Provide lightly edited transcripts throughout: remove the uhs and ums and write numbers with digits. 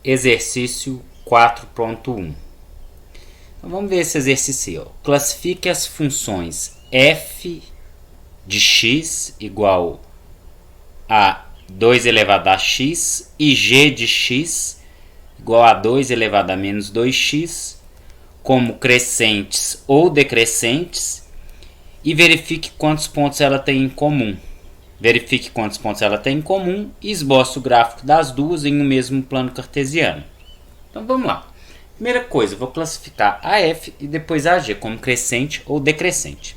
Exercício 4.1. Então, vamos ver esse exercício. Ó. Classifique as funções f de x igual a 2 elevado a x e g de x igual a 2 elevado a menos 2x como crescentes ou decrescentes e verifique quantos pontos ela tem em comum. Verifique quantos pontos ela tem em comum e esboce o gráfico das duas em um mesmo plano cartesiano. Então vamos lá. Primeira coisa, vou classificar a f e depois a g como crescente ou decrescente.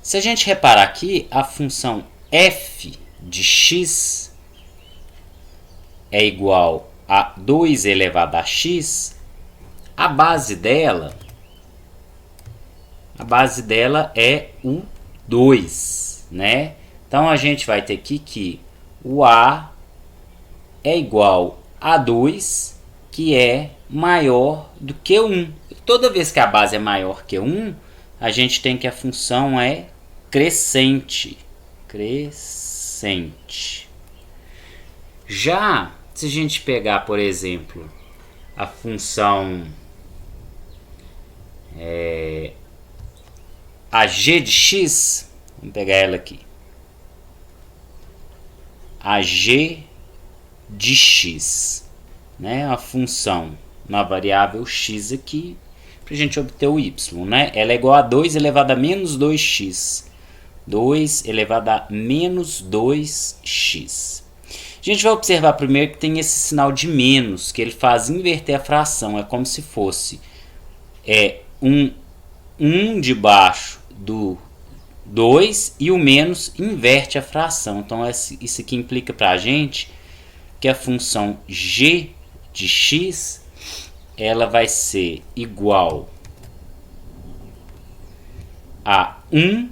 Se a gente reparar aqui, a função f de x é igual a 2 elevado a x, a base dela é o 2, né? Então a gente vai ter aqui que o a é igual a 2, que é maior do que 1. Toda vez que a base é maior que 1, a gente tem que a função é crescente. Já se a gente pegar, por exemplo, a função a g de x, vamos pegar ela aqui. A g de x, né? A função na variável x aqui, para a gente obter o y, né? Ela é igual a 2 elevado a menos 2x. 2 elevado a menos 2x. A gente vai observar primeiro que tem esse sinal de menos, que ele faz inverter a fração. É como se fosse 1 debaixo do 2 e o menos inverte a fração. Então isso aqui implica para a gente que a função g de x ela vai ser igual a 1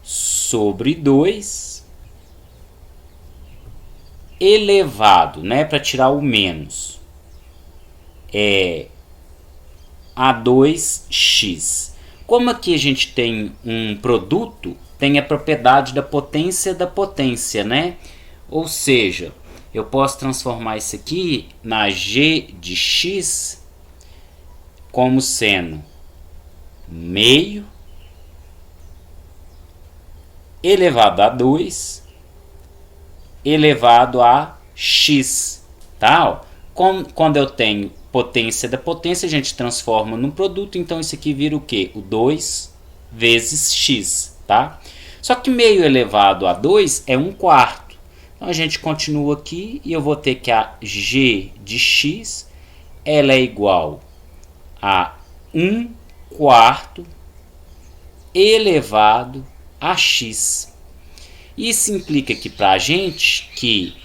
sobre 2 elevado, né, para tirar o menos, a 2x. Como aqui a gente tem um produto, tem a propriedade da potência, né? Ou seja, eu posso transformar isso aqui na g de x como sendo meio elevado a 2 elevado a x, tá? Quando eu tenho potência da potência, a gente transforma num produto, então isso aqui vira o quê? O 2 vezes x, tá? Só que meio elevado a 2 é 1/4. Então a gente continua aqui e eu vou ter que a g de x ela é igual a 1/4 elevado a x. Isso implica aqui para a gente que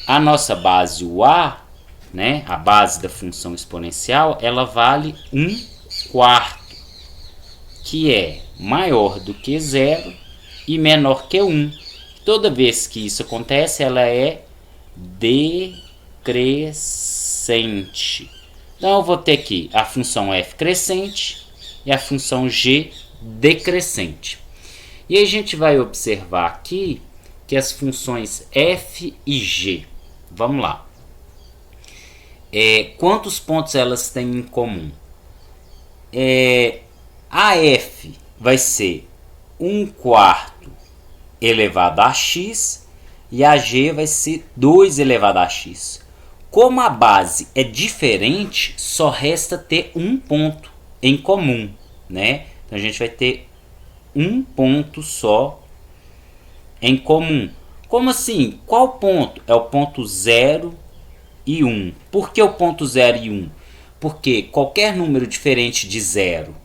a nossa base, o a, né, a base da função exponencial, ela vale 1/4, que é maior do que 0 e menor que 1. Toda vez que isso acontece, ela é decrescente. Então eu vou ter aqui a função f crescente e a função g decrescente. E a gente vai observar aqui que as funções f e g, vamos lá. Quantos pontos elas têm em comum? A f vai ser 1/4 elevado a x e a g vai ser 2 elevado a x. Como a base é diferente, só resta ter um ponto em comum, né? Então a gente vai ter um ponto só em comum. Como assim? Qual ponto? É o ponto 0 e 1. Por que o ponto 0 e 1? Porque qualquer número diferente de 0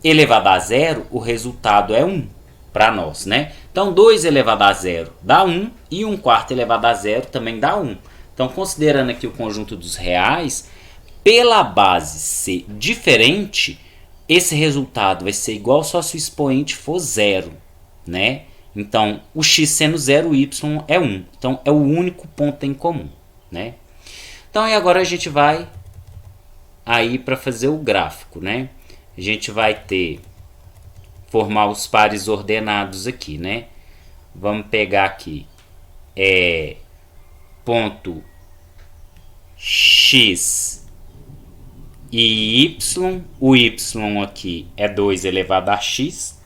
elevado a 0, o resultado é 1 para nós, né? Então 2 elevado a 0 dá 1 e 1/4 elevado a 0 também dá 1. Então considerando aqui o conjunto dos reais, pela base ser diferente, esse resultado vai ser igual só se o expoente for 0, né? Então, o x sendo 0, o y é 1. Então, é o único ponto em comum, né? Então, e agora a gente vai aí para fazer o gráfico, né? A gente vai formar os pares ordenados aqui, né? Vamos pegar aqui ponto x e y. O y aqui é 2 elevado a x.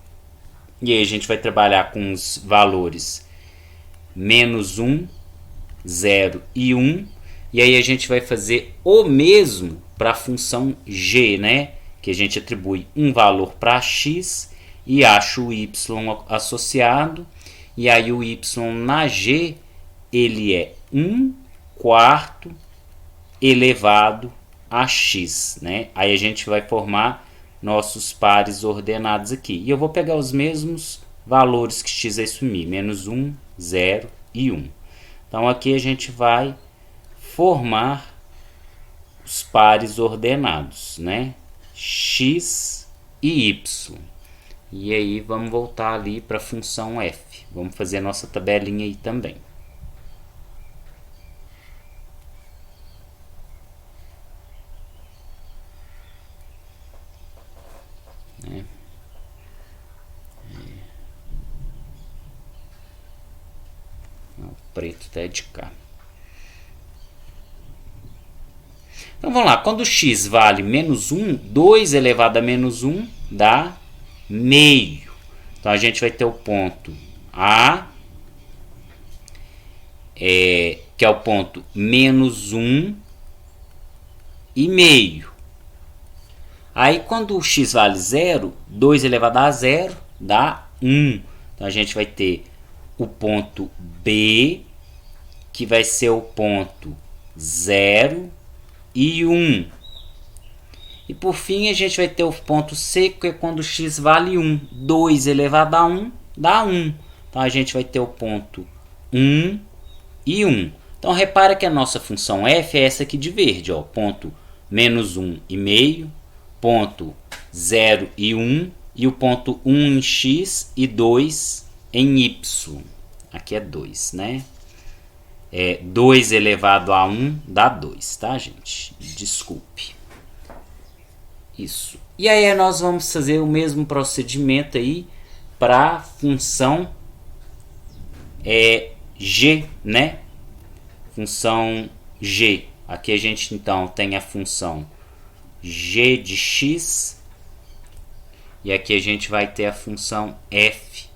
E aí a gente vai trabalhar com os valores menos 1, 0 e 1. E aí a gente vai fazer o mesmo para a função g, né? Que a gente atribui um valor para x e acha o y associado. E aí o y na g, ele é 1/4 elevado a x, né? Aí a gente vai formar nossos pares ordenados aqui. E eu vou pegar os mesmos valores que x assumir, menos 1, 0 e 1. Então aqui a gente vai formar os pares ordenados, né? X e y. E aí vamos voltar ali para a função f. Vamos fazer a nossa tabelinha aí também. O preto até de cá. Então vamos lá, quando x vale menos 1, 2 elevado a menos 1 dá meio. Então a gente vai ter o ponto A, que é o ponto menos 1 e meio. Aí quando o x vale 0, 2 elevado a 0 dá 1. Então a gente vai ter o ponto B, que vai ser o ponto 0 e 1. E por fim a gente vai ter o ponto C, que é quando x vale 1. 2 elevado a 1 dá 1. Então a gente vai ter o ponto 1 e 1. Então repara que a nossa função f é essa aqui de verde, ó, ponto menos 1 e meio, ponto 0 e 1 e o ponto 1 em x e 2 em y. Aqui é 2, né? 2 elevado a 1 dá 2, tá, gente? Desculpe. Isso. E aí nós vamos fazer o mesmo procedimento aí para a função g, né? Função g. Aqui a gente então tem a função g de x e aqui a gente vai ter a função f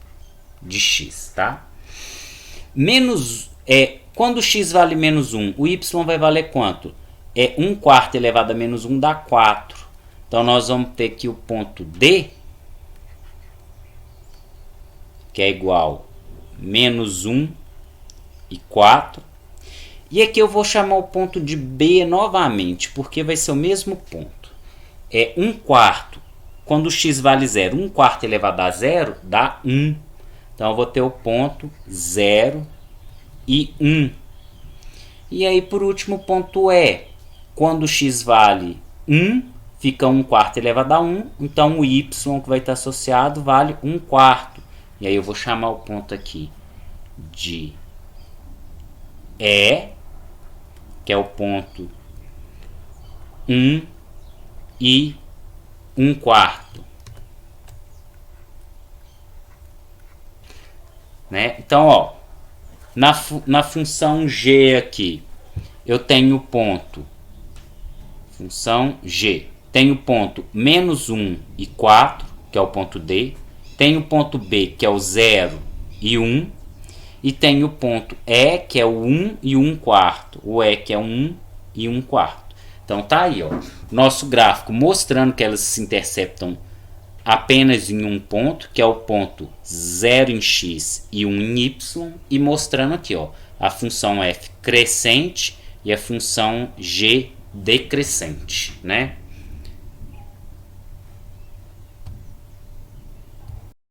de x, tá? Quando x vale menos 1, o y vai valer quanto? 1/4 elevado a menos 1 dá 4. Então nós vamos ter aqui o ponto D, que é igual a menos 1 e 4. E aqui eu vou chamar o ponto de B novamente, porque vai ser o mesmo ponto. 1/4, quando x vale 0, 1/4 elevado a 0 dá 1. Então eu vou ter o ponto 0 e 1. E aí por último o ponto E, quando x vale 1, fica 1/4 elevado a 1, então o y que vai estar associado vale 1/4. E aí eu vou chamar o ponto aqui de E, que é o ponto 1 e 1/4. Né? Então, ó, na função g aqui, eu tenho o ponto, função g, tenho o ponto menos 1 e 4, que é o ponto D, tenho o ponto B, que é o 0 e 1, e tenho o ponto E, que é o 1 e 1/4, o E, que é 1 e 1/4. Então tá aí, ó, nosso gráfico mostrando que elas se interceptam apenas em um ponto, que é o ponto 0 em x e 1 em y, e mostrando aqui, ó, a função f crescente e a função g decrescente, né?